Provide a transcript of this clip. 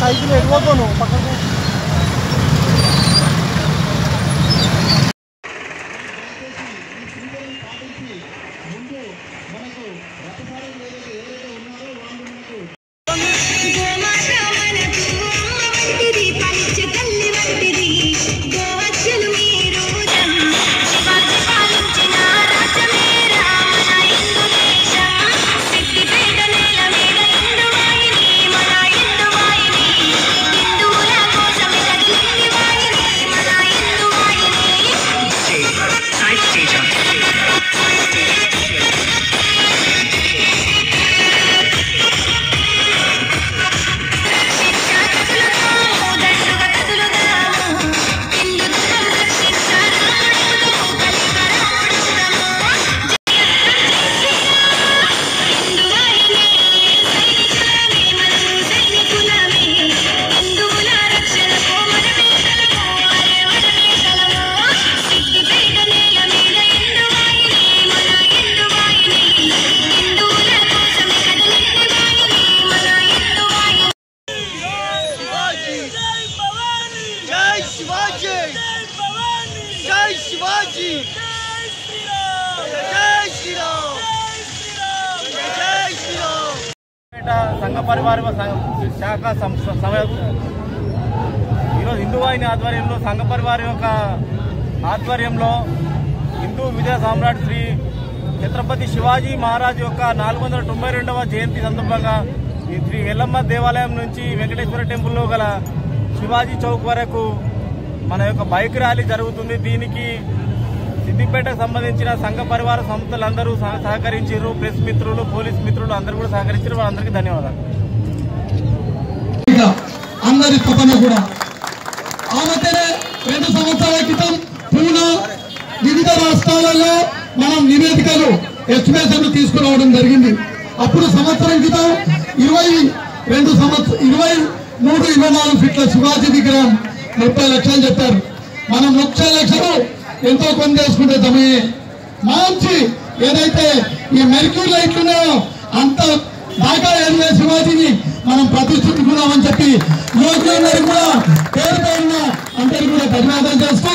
Cycle एडवो पकड़ సంఘ పరివార శాఖ ఈరోజు హిందూ వాహిని ఆధ్వర్యంలో సంఘ పరివార యొక్క ఆధ్వర్యంలో హిందూ విజయ సామ్రాట్ శ్రీ ఛత్రపతి శివాజీ మహారాజ్ యొక్క 492వ జయంతి సందర్భంగా ఈ శ్రీ ఎల్లమ్మ దేవాలయం నుంచి వెంకటేశ్వర టెంపుల్లో గల శివాజీ చౌక్ వరకు మన యొక్క బైక్ ర్యాలీ జరుగుతుంది. దీనికి సిద్దిపేటకు సంబంధించిన సంఘ పరివార సంస్థలందరూ సహకరించారు. ప్రెస్ మిత్రులు, పోలీస్ మిత్రులు అందరూ కూడా సహకరించారు. వాళ్ళందరికీ ధన్యవాదాలు. అందరి తపన కూడా ఆమెతేనే 2 సంవత్సరాల క్రితం పూనా వివిధ రాష్ట్రాలలో మనం నివేదికలు ఎస్టిమేషన్లు తీసుకురావడం జరిగింది. అప్పుడు సంవత్సరం క్రితం 23-24 ఫీట్ల శివాజీ విగ్రహం 30 లక్షలు చెప్పారు. మనం 30 లక్షలు ఎంతో కొంత చేసుకుంటే తమే మంచి ఏదైతే ఈ మెర్క్యూరీ లైట్లు ఉన్నాయో అంత దాకా ఎదిగే శివాజీని మనం ప్రతిష్ఠించుకున్నామని చెప్పి యువకులందరికీ కూడా పేరు పేరున అందరికీ కూడా ధన్యవాదాలు చేస్తూ